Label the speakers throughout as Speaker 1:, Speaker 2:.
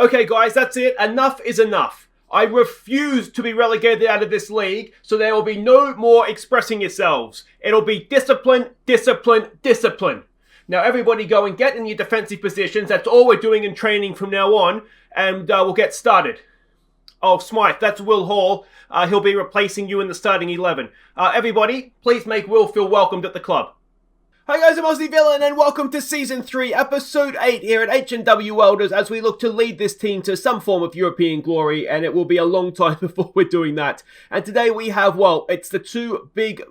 Speaker 1: Okay, guys, that's it. Enough is enough. I refuse to be relegated out of this league, so there will be no more expressing yourselves. It'll be discipline, discipline, discipline. Now, everybody go and get in your defensive positions. That's all we're doing in training from now on, and we'll get started. Oh, Smythe, that's Will Hall. He'll be replacing you in the starting 11. Everybody, please make Will feel welcomed at the club. Hi guys, I'm Aussie Villain and welcome to Season 3, Episode 8 here at H&W Welders as we look to lead this team to some form of European glory, and it will be a long time before we're doing that. And today we have, well, it's the two big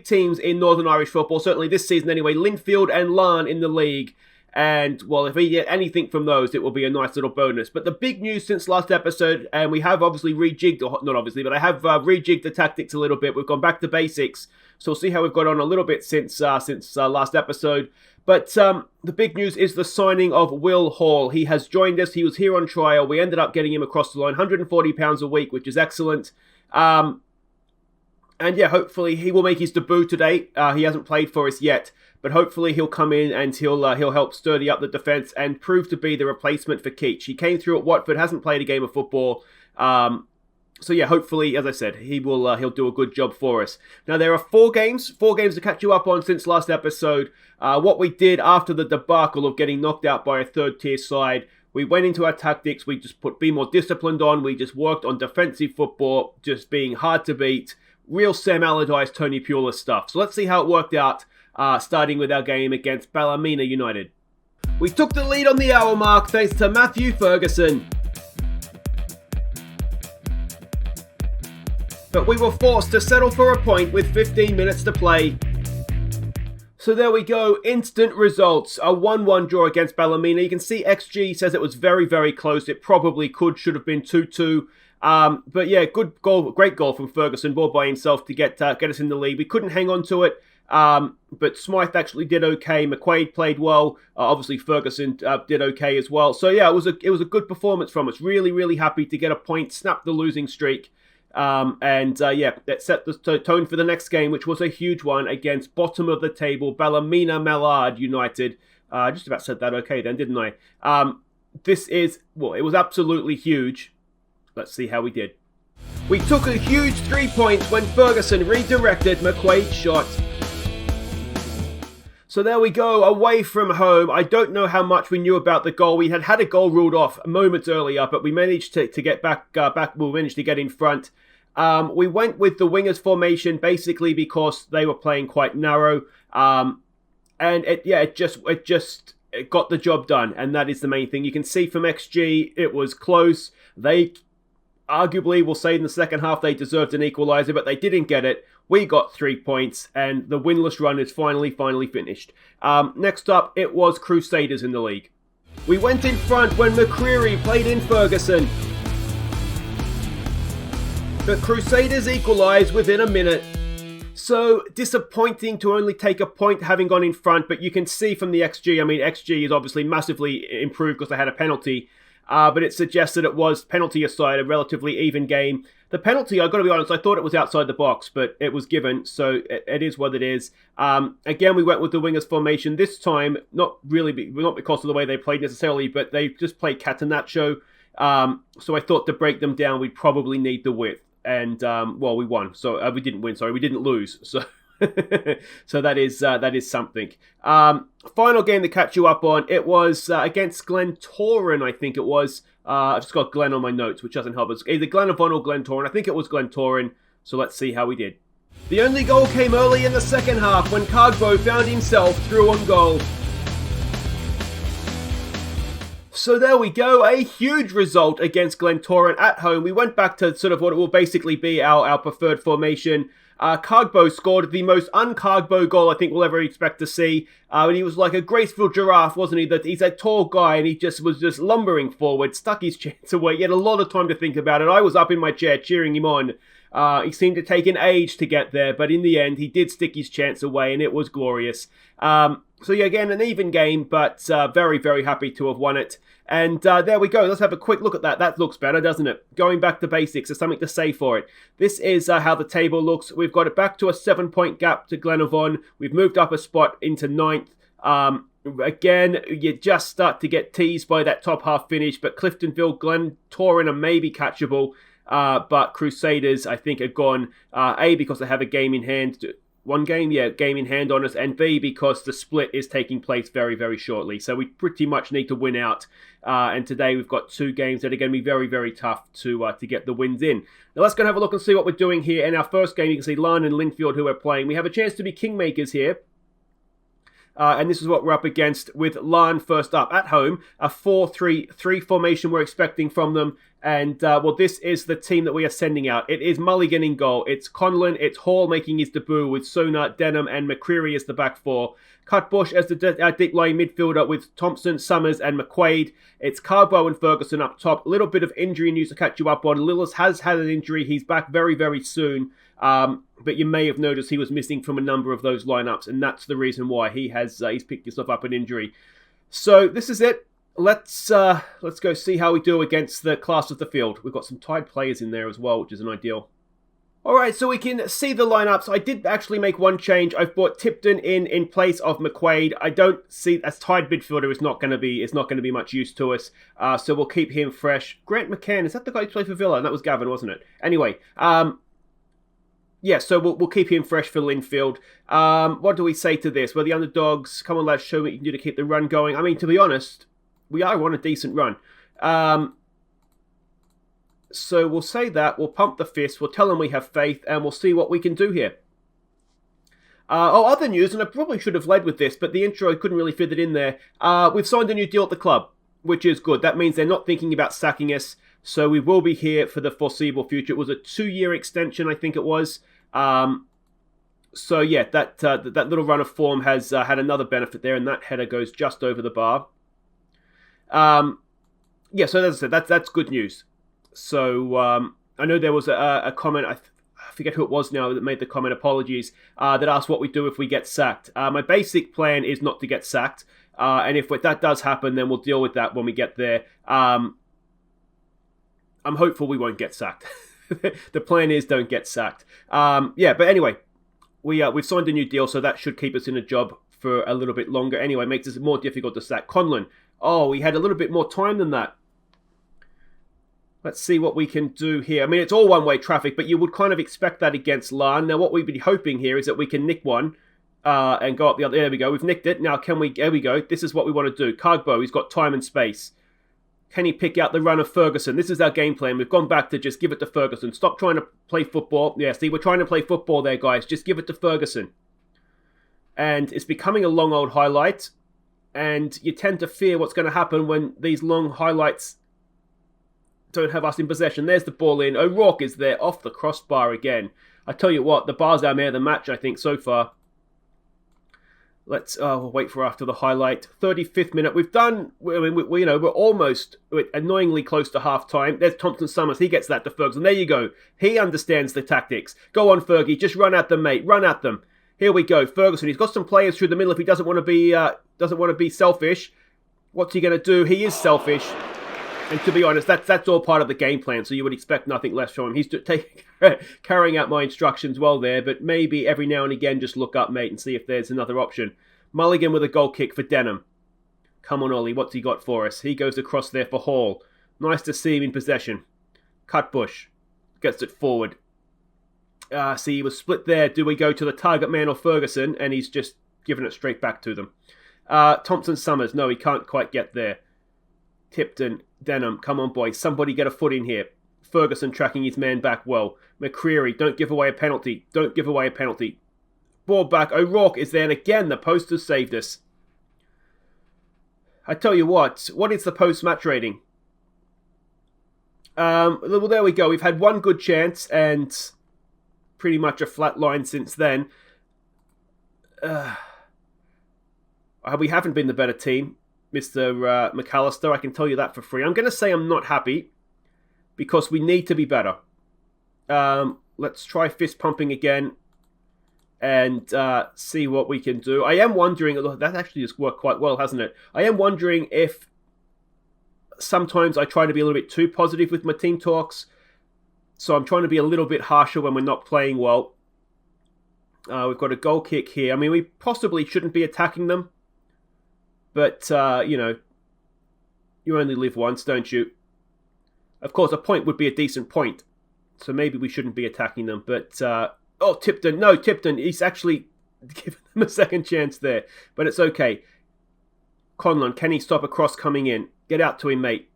Speaker 1: teams in Northern Irish football, certainly this season anyway, Linfield and Larne in the league. And, well, if we get anything from those, it will be a nice little bonus. But the big news since last episode, and we have obviously rejigged, or not obviously, but I have rejigged the tactics a little bit. We've gone back to basics. So we'll see how we've got on a little bit since last episode. But the big news is the signing of Will Hall. He has joined us. He was here on trial. We ended up getting him across the line, £140 a week, which is excellent. And yeah, hopefully he will make his debut today. He hasn't played for us yet. But hopefully he'll come in and he'll help sturdy up the defence and prove to be the replacement for Keach. He came through at Watford, hasn't played a game of football. So yeah, hopefully, as I said, he'll do a good job for us. Now there are four games to catch you up on since last episode. What we did after the debacle of getting knocked out by a third-tier side, we went into our tactics. We just be more disciplined on. We just worked on defensive football, just being hard to beat. Real Sam Allardyce, Tony Pulis stuff. So let's see how it worked out. Starting with our game against Ballymena United. We took the lead on the hour mark thanks to Matthew Ferguson. But we were forced to settle for a point with 15 minutes to play. So there we go, instant results. A 1-1 draw against Ballymena. You can see XG says it was very, very close. It probably should have been 2-2. But yeah, good goal, great goal from Ferguson, ball by himself to get us in the lead. We couldn't hang on to it. But Smythe actually did okay. McQuaid played well. Obviously Ferguson did okay as well. So yeah, it was a good performance from us. Really, really happy to get a point, snap the losing streak. Yeah, that set the tone for the next game, which was a huge one against bottom of the table Ballymena Mallard United. Just about said that okay then, didn't I? It was absolutely huge. Let's see how we did. We took a huge 3 points when Ferguson redirected McQuaid's shot. So there we go, away from home. I don't know how much we knew about the goal. We had a goal ruled off moments earlier, but we managed to get back. We managed to get in front. We went with the wingers formation basically because they were playing quite narrow, and it got the job done, and that is the main thing. You can see from XG it was close. They arguably will say in the second half they deserved an equaliser, but they didn't get it. We got 3 points, and the winless run is finally finished. Next up, it was Crusaders in the league. We went in front when McCreary played in Ferguson. But Crusaders equalised within a minute. So, disappointing to only take a point having gone in front, but you can see from the XG, XG is obviously massively improved because they had a penalty. But it suggests that it was, penalty aside, a relatively even game. The penalty, I've got to be honest, I thought it was outside the box, but it was given, so it is what it is. Again, we went with the wingers formation. This time, not because of the way they played necessarily, but they just played Catenaccio. So I thought to break them down, we'd probably need the width. And, we won. So we didn't win, sorry, we didn't lose. So so that is something. Final game to catch you up on. It was against Glentoran, I think it was. I've just got Glen on my notes, which doesn't help. It's either Glenavon or Glentoran. I think it was Glentoran. So let's see how we did. The only goal came early in the second half when Cargbo found himself through on goal. So there we go, a huge result against Glentoran at home. We went back to sort of what will basically be our preferred formation. Cargbo scored the most un-Cargbo goal I think we'll ever expect to see. And he was like a graceful giraffe, wasn't he? That he's a tall guy and he was just lumbering forward, stuck his chance away. He had a lot of time to think about it. I was up in my chair cheering him on. He seemed to take an age to get there, but in the end, he did stick his chance away and it was glorious. So yeah, again, an even game, but very, very happy to have won it. And there we go. Let's have a quick look at that. That looks better, doesn't it? Going back to basics, there's something to say for it. This is how the table looks. We've got it back to a 7-point gap to Glenavon. We've moved up a spot into 9th. Again, you just start to get teased by that top half finish, but Cliftonville, Glentoran are maybe catchable, but Crusaders, I think, are gone, A, because they have a game in hand. One game, game in hand on us, and B, because the split is taking place very, very shortly. So we pretty much need to win out. And today we've got 2 games that are going to be very, very tough to get the wins in. Now let's go and have a look and see what we're doing here. In our first game, you can see Larne and Linfield, who we're playing. We have a chance to be kingmakers here. And this is what we're up against with Larne first up at home. A 4-3-3 formation we're expecting from them. And, well, this is the team that we are sending out. It is Mulligan in goal. It's Conlon. It's Hall making his debut with Sonat, Denham, and McCreary as the back 4. Cutbush as the deep line midfielder with Thompson, Summers, and McQuaid. It's Carbo and Ferguson up top. A little bit of injury news to catch you up on. Lillis has had an injury. He's back very, very soon. But you may have noticed he was missing from a number of those lineups, and that's the reason why he's picked himself up an injury. So this is it. Let's go see how we do against the class of the field. We've got some tied players in there as well, which is an ideal. Alright, so we can see the lineups. I did actually make one change. I've brought Tipton in place of McQuaid. I don't see as tied midfielder is not going to be much use to us. So we'll keep him fresh. Grant McCann, is that the guy who played for Villa? And that was Gavin, wasn't it? Anyway, yeah, so we'll keep him fresh for Linfield. What do we say to this? Well, the underdogs, come on lads, show me what you can do to keep the run going. I mean, to be honest, we are on a decent run. So we'll say that, we'll pump the fist, we'll tell them we have faith, and we'll see what we can do here. Other news, and I probably should have led with this, but the intro couldn't really fit it in there. We've signed a new deal at the club, which is good. That means they're not thinking about sacking us, so we will be here for the foreseeable future. It was a 2-year extension, I think it was. So yeah, that little run of form has had another benefit there, and that header goes just over the bar. Yeah, so as I said, that's good news. So I know there was a comment, I forget who it was now that made the comment, apologies, that asked what we do if we get sacked. My basic plan is not to get sacked, and if that does happen, then we'll deal with that when we get there. I'm hopeful we won't get sacked. The plan is don't get sacked. Yeah, but anyway, we've signed a new deal, so that should keep us in a job for a little bit longer. Anyway, it makes it more difficult to sack. Conlon, we had a little bit more time than that. Let's see what we can do here. I mean, it's all one-way traffic, but you would kind of expect that against Larne. Now, what we'd be hoping here is that we can nick one and go up the other. There we go. We've nicked it. Now, there we go. This is what we want to do. Cargbo, he's got time and space. Can he pick out the run of Ferguson? This is our game plan. We've gone back to just give it to Ferguson. Stop trying to play football. Yeah, see, we're trying to play football there, guys. Just give it to Ferguson. And it's becoming a long old highlight. And you tend to fear what's going to happen when these long highlights don't have us in possession. There's the ball in. O'Rourke is there off the crossbar again. I tell you what, the bar's our man of the match, I think, so far. We'll wait for after the highlight. 35th minute. We've done, we're almost annoyingly close to half time. There's Thompson Summers. He gets that to Ferguson. There you go. He understands the tactics. Go on, Fergie. Just run at them, mate. Run at them. Here we go. Ferguson. He's got some players through the middle if he doesn't want to be selfish. What's he going to do? He is selfish. And to be honest, that's all part of the game plan, so you would expect nothing less from him. He's carrying out my instructions well there, but maybe every now and again just look up, mate, and see if there's another option. Mulligan with a goal kick for Denham. Come on, Ollie, what's he got for us? He goes across there for Hall. Nice to see him in possession. Cutbush gets it forward. See, he was split there. Do we go to the target man or Ferguson? And he's just given it straight back to them. Thompson Summers, no, he can't quite get there. Tipton, Denham, come on, boys. Somebody get a foot in here. Ferguson tracking his man back well. McCreary, don't give away a penalty. Don't give away a penalty. Ball back. O'Rourke is there, and again, the post has saved us. I tell you what is the post-match rating? Well, there we go. We've had one good chance, and pretty much a flat line since then. We haven't been the better team. Mr. McAllister, I can tell you that for free. I'm going to say I'm not happy because we need to be better. Let's try fist pumping again and see what we can do. I am wondering, that actually has worked quite well, hasn't it? I am wondering if sometimes I try to be a little bit too positive with my team talks. So I'm trying to be a little bit harsher when we're not playing well. We've got a goal kick here. I mean, we possibly shouldn't be attacking them. But, you only live once, don't you? Of course, a point would be a decent point. So maybe we shouldn't be attacking them. But, Tipton. No, Tipton. He's actually given them a second chance there. But it's okay. Conlon, can he stop a cross coming in? Get out to him, mate.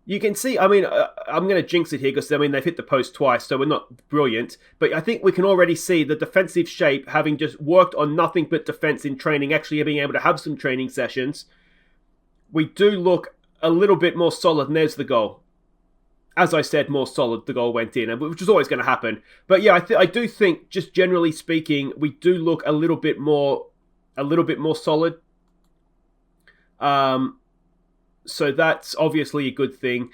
Speaker 1: You can see, I'm going to jinx it here because, they've hit the post twice, so we're not brilliant. But I think we can already see the defensive shape, having just worked on nothing but defense in training, actually being able to have some training sessions. We do look a little bit more solid, and there's the goal. As I said, more solid, the goal went in, which is always going to happen. But yeah, I do think, just generally speaking, we do look a little bit more solid. So that's obviously a good thing.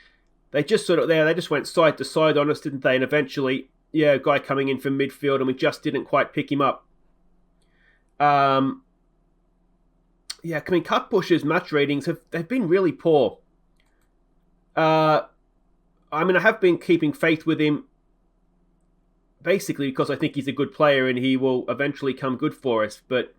Speaker 1: They just they just went side to side on us, didn't they? And eventually, a guy coming in from midfield, and we just didn't quite pick him up. Cutbush's match ratings they've been really poor. I have been keeping faith with him, basically because I think he's a good player and he will eventually come good for us, but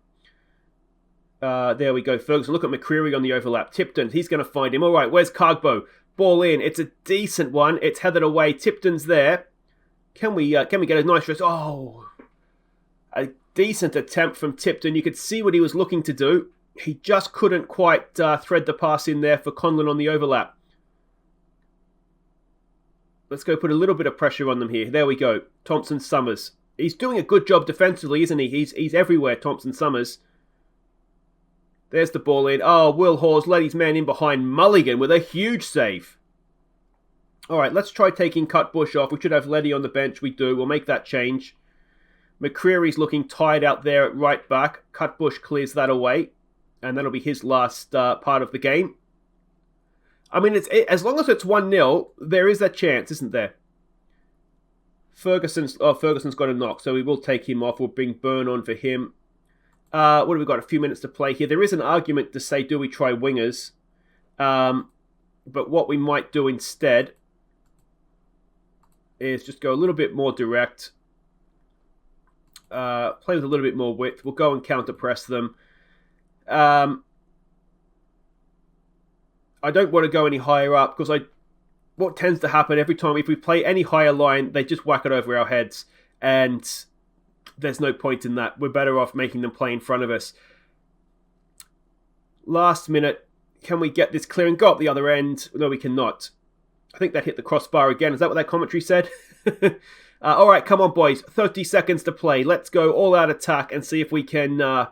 Speaker 1: there we go, Ferguson. Look at McCreary on the overlap. Tipton, he's going to find him. All right, where's Cargbo? Ball in. It's a decent one. It's headed away. Tipton's there. Can we get a nice rest? Oh, a decent attempt from Tipton. You could see what he was looking to do. He just couldn't quite thread the pass in there for Conlon on the overlap. Let's go put a little bit of pressure on them here. There we go. Thompson-Summers. He's doing a good job defensively, isn't he? He's everywhere, Thompson-Summers. There's the ball in. Oh, Will Hawes let his man in behind Mulligan with a huge save. All right, let's try taking Cutbush off. We should have Letty on the bench. We do. We'll make that change. McCreary's looking tired out there at right back. Cutbush clears that away. And that'll be his last part of the game. As long as it's 1-0, there is that chance, isn't there? Ferguson's got a knock, so we will take him off. We'll bring Byrne on for him. What have we got? A few minutes to play here. There is an argument to say, do we try wingers? But what we might do instead is just go a little bit more direct. Play with a little bit more width. We'll go and counter-press them. I don't want to go any higher up because what tends to happen every time, if we play any higher line, they just whack it over our heads. And there's no point in that. We're better off making them play in front of us. Last minute, can we get this clear and go up the other end? No, we cannot. I think that hit the crossbar again. Is that what that commentary said? All right, come on, boys. 30 seconds to play. Let's go all-out attack and see if we can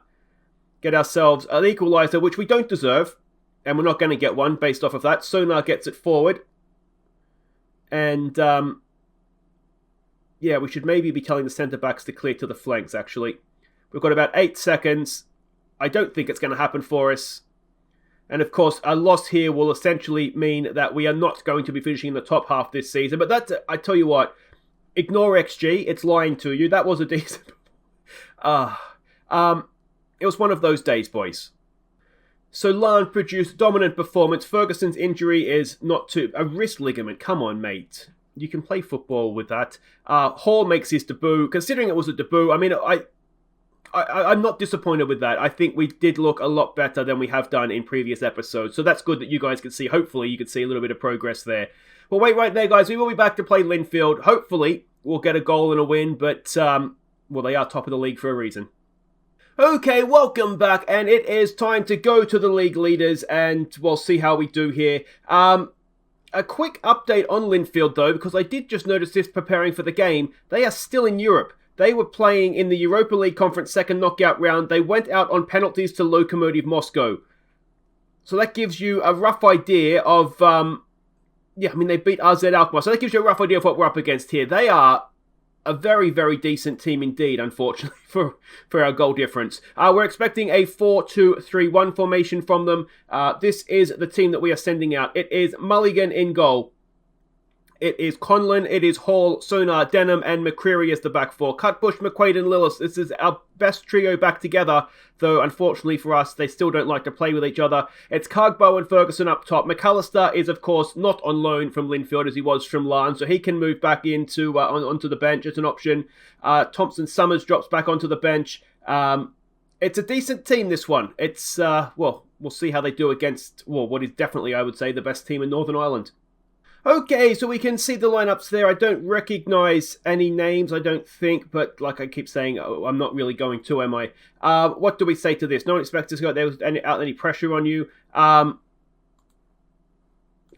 Speaker 1: get ourselves an equaliser, which we don't deserve. And we're not going to get one based off of that. Sonar gets it forward. And, we should maybe be telling the centre-backs to clear to the flanks, actually. We've got about 8 seconds. I don't think it's going to happen for us. And, of course, a loss here will essentially mean that we are not going to be finishing in the top half this season. But that, I tell you what, ignore XG. It's lying to you. That was a decent... it was one of those days, boys. So Larne produced dominant performance. Ferguson's injury is not to a wrist ligament. Come on, mate. You can play football with that. Hall makes his debut. Considering it was a debut, I'm not disappointed with that. I think we did look a lot better than we have done in previous episodes. So that's good that you guys can see. Hopefully you can see a little bit of progress there. Well, wait right there, guys. We will be back to play Linfield. Hopefully we'll get a goal and a win. But, they are top of the league for a reason. Okay, welcome back, and it is time to go to the league leaders, and we'll see how we do here. A quick update on Linfield, though, because I did just notice this preparing for the game. They are still in Europe. They were playing in the Europa League Conference second knockout round. They went out on penalties to Lokomotiv Moscow. So that gives you a rough idea of... they beat AZ Alkmaar, so that gives you a rough idea of what we're up against here. They are a very, very decent team indeed, unfortunately, for our goal difference. We're expecting a 4-2-3-1 formation from them. This is the team that we are sending out. It is Mulligan in goal. It is Conlon, it is Hall, Sonar, Denham, and McCreary as the back four. Cutbush, McQuaid, and Lillis. This is our best trio back together, though unfortunately for us, they still don't like to play with each other. It's Cargbo and Ferguson up top. McAllister is, of course, not on loan from Linfield as he was from Larne, so he can move back into onto the bench as an option. Thompson-Summers drops back onto the bench. It's a decent team, this one. It's, well, we'll see how they do against, well, what is definitely, I would say, the best team in Northern Ireland. Okay, so we can see the lineups there. I don't recognise any names, I don't think, but like I keep saying, I'm not really going to, am I? What do we say to this? No one expects us to go out any pressure on you. Can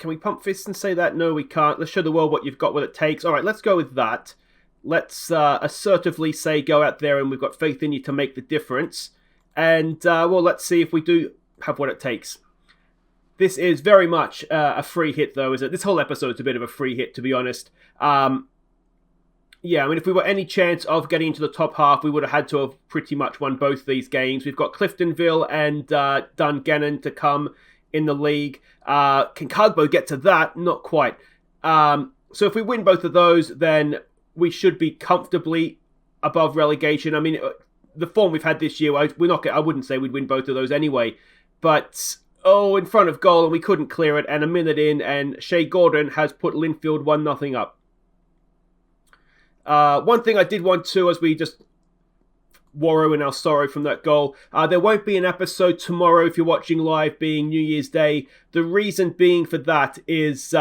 Speaker 1: we pump fists and say that? No, we can't. Let's show the world what you've got, what it takes. All right, let's go with that. Let's assertively say go out there and we've got faith in you to make the difference. And, well, let's see if we do have what it takes. This is very much a free hit, though, is it? This whole episode's a bit of a free hit, to be honest. Yeah, I mean, if we were any chance of getting into the top half, we would have had to have pretty much won both these games. We've got Cliftonville and Dungannon to come in the league. Can Cargbo get to that? Not quite. So if we win both of those, then we should be comfortably above relegation. I mean, the form we've had this year, I wouldn't say we'd win both of those anyway, but... in front of goal, and we couldn't clear it, and a minute in, and Shea Gordon has put Linfield 1-0 up. One thing I did want to, as we just wallow in our sorrow from that goal, there won't be an episode tomorrow if you're watching live, being New Year's Day. The reason being for that is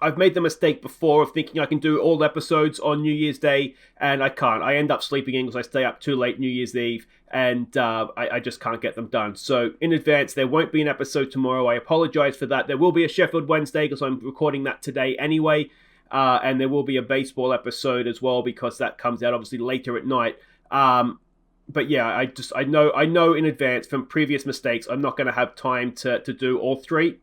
Speaker 1: I've made the mistake before of thinking I can do all episodes on New Year's Day, and I can't. I end up sleeping in because I stay up too late New Year's Eve, and I just can't get them done. So in advance, there won't be an episode tomorrow. I apologise for that. There will be a Sheffield Wednesday because I'm recording that today anyway, and there will be a baseball episode as well because that comes out obviously later at night. But yeah, I know in advance from previous mistakes I'm not going to have time to do all three.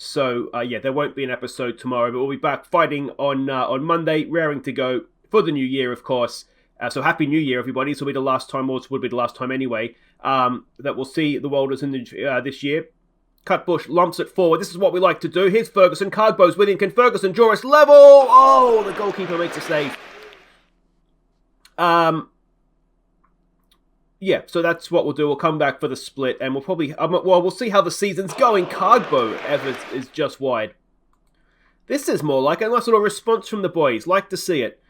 Speaker 1: So, yeah, there won't be an episode tomorrow, but we'll be back fighting on Monday, raring to go for the new year, of course. So, Happy New Year, everybody. This will be the last time, or this would be the last time anyway, that we'll see the Welders in this year. Cutbush lumps it forward. This is what we like to do. Here's Ferguson. Cargbo's with him. Can Ferguson draw us level? Oh, the goalkeeper makes a save. Yeah, so that's what we'll do. We'll come back for the split, and we'll probably... we'll see how the season's going. Cargbo Evers is just wide. This is more like a nice little response from the boys. Like to see it.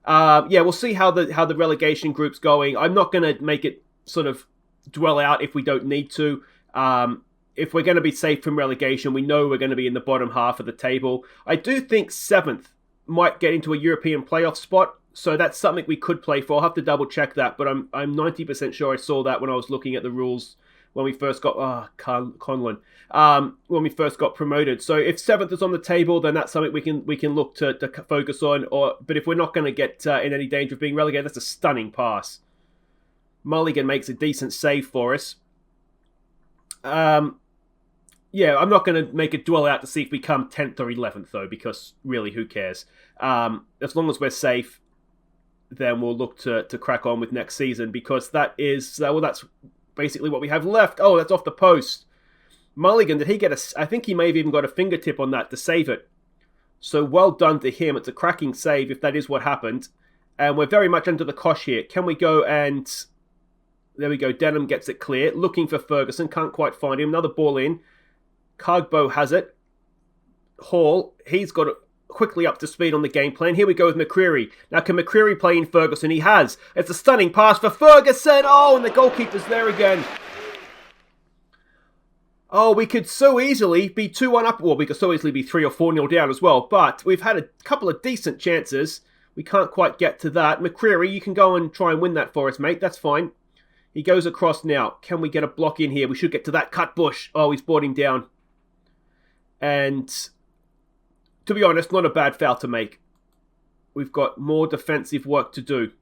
Speaker 1: Yeah, we'll see how the relegation group's going. I'm not going to make it sort of dwell out if we don't need to. If we're going to be safe from relegation, we know we're going to be in the bottom half of the table. I do think 7th might get into a European playoff spot. So that's something we could play for. I'll have to double check that, but I'm 90% sure I saw that when I was looking at the rules when we first got Conlon. When we first got promoted. So if 7th is on the table, then that's something we can look to focus on. But if we're not going to get in any danger of being relegated, that's a stunning pass. Mulligan makes a decent save for us. Yeah, I'm not going to make it dwell out to see if we come 10th or 11th though, because really, who cares? As long as we're safe, then we'll look to crack on with next season, because that is, well, that's basically what we have left. Oh, that's off the post. Mulligan, did he get I think he may have even got a fingertip on that to save it. So well done to him. It's a cracking save if that is what happened. And we're very much under the cosh here. Can we go and... There we go. Denham gets it clear. Looking for Ferguson. Can't quite find him. Another ball in. Cargbo has it. Hall, he's got it quickly up to speed on the game plan. Here we go with McCreary. Now, can McCreary play in Ferguson? He has. It's a stunning pass for Ferguson. Oh, and the goalkeeper's there again. Oh, we could so easily be 2-1 up. Well, we could so easily be 3 or 4-0 down as well. But we've had a couple of decent chances. We can't quite get to that. McCreary, you can go and try and win that for us, mate. That's fine. He goes across now. Can we get a block in here? We should get to that. Cutbush. Oh, he's brought him down. And... to be honest, not a bad foul to make. We've got more defensive work to do.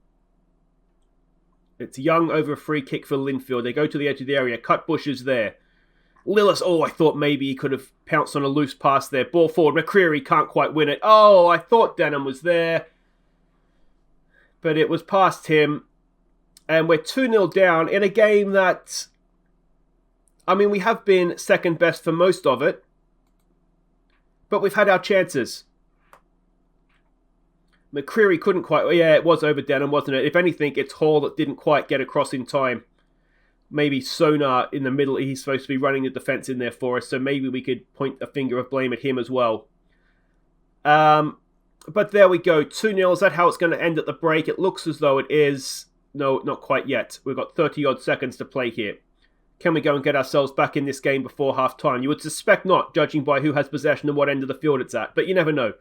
Speaker 1: It's Young over a free kick for Linfield. They go to the edge of the area. Cutbush is there. Lillis, I thought maybe he could have pounced on a loose pass there. Ball forward. McCreary can't quite win it. Oh, I thought Denham was there. But it was past him. And we're 2-0 down in a game that... I mean, we have been second best for most of it. But we've had our chances. McCreary couldn't quite... Yeah, it was over Denham, wasn't it? If anything, it's Hall that didn't quite get across in time. Maybe Sonar in the middle. He's supposed to be running the defence in there for us. So maybe we could point a finger of blame at him as well. But there we go. 2-0. Is that how it's going to end at the break? It looks as though it is. No, not quite yet. We've got 30-odd seconds to play here. Can we go and get ourselves back in this game before half-time? You would suspect not, judging by who has possession and what end of the field it's at. But you never know.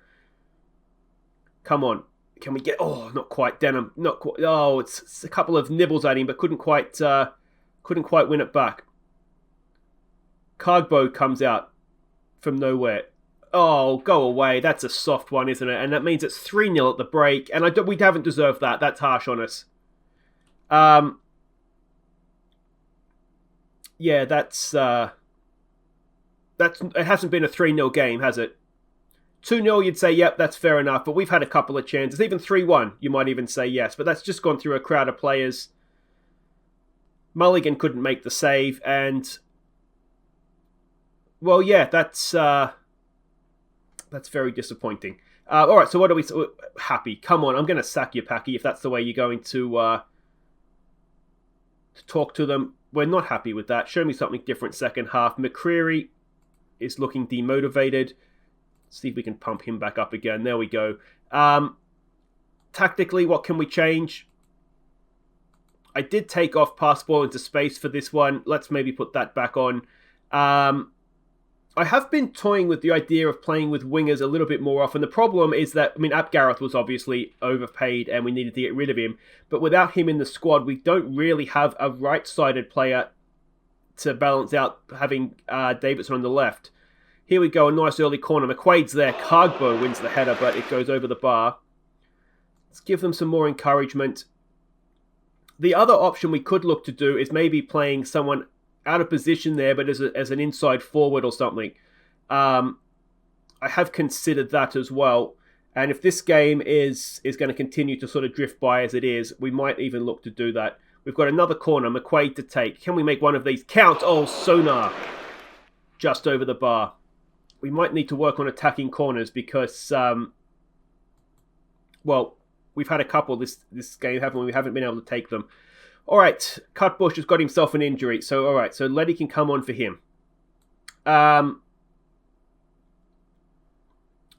Speaker 1: Come on. Can we get... Oh, not quite. Denham. Not quite. Oh, it's a couple of nibbles at him, but couldn't quite win it back. Cargbo comes out from nowhere. Oh, go away. That's a soft one, isn't it? And that means it's 3-0 at the break. And we haven't deserved that. That's harsh on us. Yeah, that's it hasn't been a 3-0 game, has it? 2-0, you'd say, yep, that's fair enough. But we've had a couple of chances. Even 3-1, you might even say yes. But that's just gone through a crowd of players. Mulligan couldn't make the save. And, well, yeah, that's very disappointing. All right, so what are we... Happy. Come on, I'm going to sack you, Packy, if that's the way you're going to talk to them. We're not happy with that. Show me something different second half. McCreary is looking demotivated. See if we can pump him back up again. There we go. Tactically, what can we change? I did take off pass ball into space for this one. Let's maybe put that back on. I have been toying with the idea of playing with wingers a little bit more often. The problem is that, Ap Gareth was obviously overpaid and we needed to get rid of him. But without him in the squad, we don't really have a right-sided player to balance out having Davidson on the left. Here we go, a nice early corner. McQuaid's there. Cargbo wins the header, but it goes over the bar. Let's give them some more encouragement. The other option we could look to do is maybe playing someone out of position there, but as an inside forward or something. I have considered that as well. And if this game is going to continue to sort of drift by as it is, we might even look to do that. We've got another corner, McQuaid to take. Can we make one of these count? Oh, Sonar. Just over the bar. We might need to work on attacking corners because, well, we've had a couple this game, haven't we? We haven't been able to take them. All right, Cutbush has got himself an injury. So, all right, so Letty can come on for him.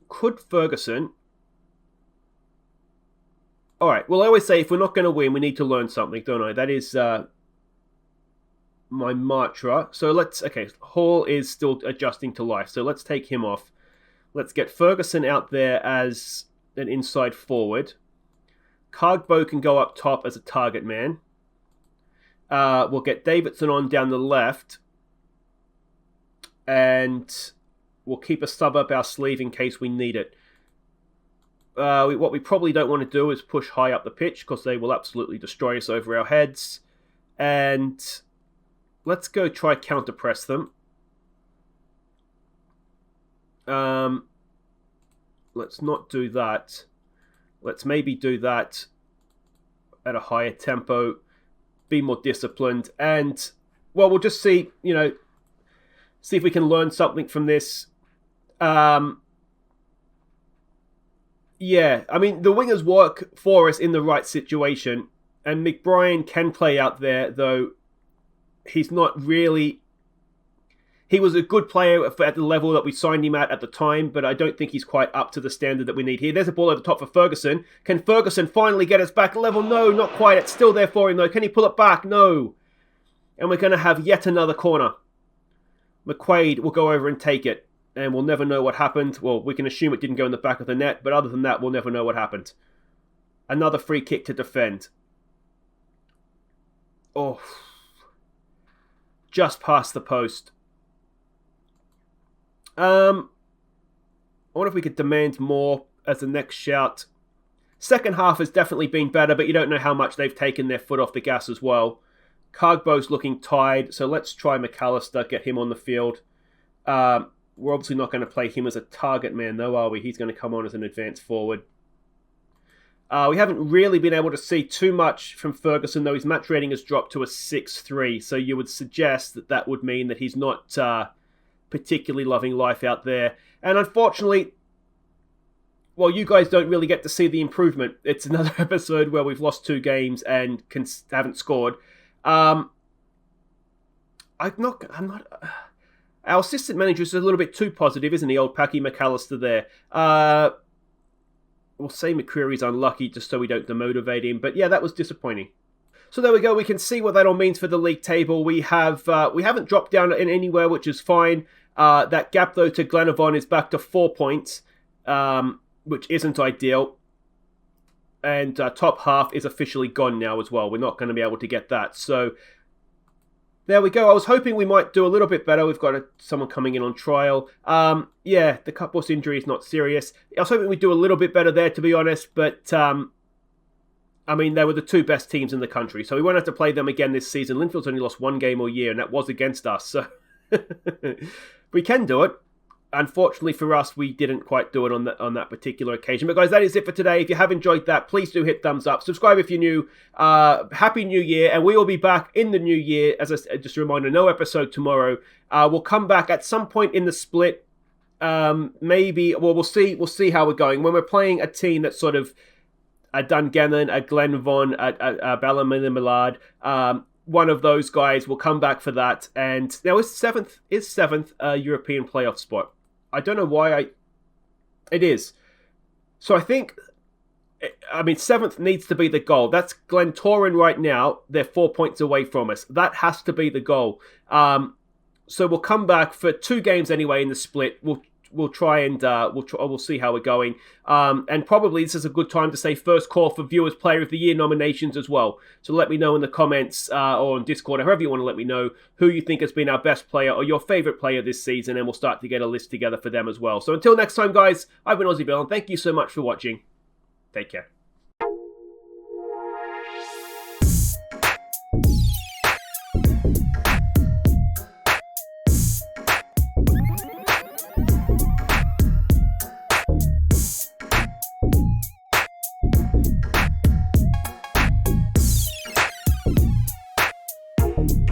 Speaker 1: Could Ferguson... All right, well, I always say if we're not going to win, we need to learn something, don't I? That is my mantra. So let's... Okay, Hall is still adjusting to life, so let's take him off. Let's get Ferguson out there as an inside forward. Cargbo can go up top as a target man. We'll get Davidson on down the left. And we'll keep a sub up our sleeve in case we need it. What we probably don't want to do is push high up the pitch because they will absolutely destroy us over our heads. And let's go try counter-press them. Let's not do that. Let's maybe do that at a higher tempo. Be more disciplined, and well, we'll just see if we can learn something from this. Yeah, the wingers work for us in the right situation, and McBrien can play out there, though he's not really... He was a good player at the level that we signed him at the time, but I don't think he's quite up to the standard that we need here. There's a ball over the top for Ferguson. Can Ferguson finally get us back level? No, not quite. It's still there for him, though. Can he pull it back? No. And we're going to have yet another corner. McQuaid will go over and take it, and we'll never know what happened. Well, we can assume it didn't go in the back of the net, but other than that, we'll never know what happened. Another free kick to defend. Oh. Just past the post. I wonder if we could demand more as the next shout. Second half has definitely been better, but you don't know how much they've taken their foot off the gas as well. Cargbo's looking tired, so let's try McAllister, get him on the field. We're obviously not going to play him as a target man, though, are we? He's going to come on as an advanced forward. We haven't really been able to see too much from Ferguson, though his match rating has dropped to a 6-3, so you would suggest that that would mean that he's not... particularly loving life out there. And unfortunately, well, you guys don't really get to see the improvement. It's another episode where we've lost 2 games and haven't scored. I'm not... Our assistant manager is a little bit too positive, isn't he, old Packy McAllister there? We'll say McCreary's unlucky just so we don't demotivate him. But yeah, that was disappointing. So there we go. We can see what that all means for the league table. We haven't dropped down in anywhere, which is fine. That gap, though, to Glenavon is back to 4 points, which isn't ideal. And top half is officially gone now as well. We're not going to be able to get that. So there we go. I was hoping we might do a little bit better. We've got someone coming in on trial. Yeah, the Cup Boss injury is not serious. I was hoping we'd do a little bit better there, to be honest. But, I mean, they were the 2 best teams in the country. So we won't have to play them again this season. Linfield's only lost 1 game all year, and that was against us. So we can do it. Unfortunately for us, we didn't quite do it on that particular occasion. But guys, that is it for today. If you have enjoyed that, please do hit thumbs up. Subscribe if you're new. Happy New Year. And we will be back in the new year. As just a reminder, no episode tomorrow. We'll come back at some point in the split. Maybe, well, we'll see how we're going. When we're playing a team that's sort of a Dungannon, a Glenavon, a Ballymena Millard, one of those guys will come back for that. And now is seventh European playoff spot. I don't know why it is. So I think, 7th needs to be the goal. That's Glentoran right now. They're 4 points away from us. That has to be the goal. So we'll come back for 2 games anyway in the split. We'll try and we'll see how we're going. And probably this is a good time to say first call for Viewers Player of the Year nominations as well. So let me know in the comments or on Discord, or however you want to let me know who you think has been our best player or your favourite player this season, and we'll start to get a list together for them as well. So until next time, guys, I've been Aussie Bill, and thank you so much for watching. Take care.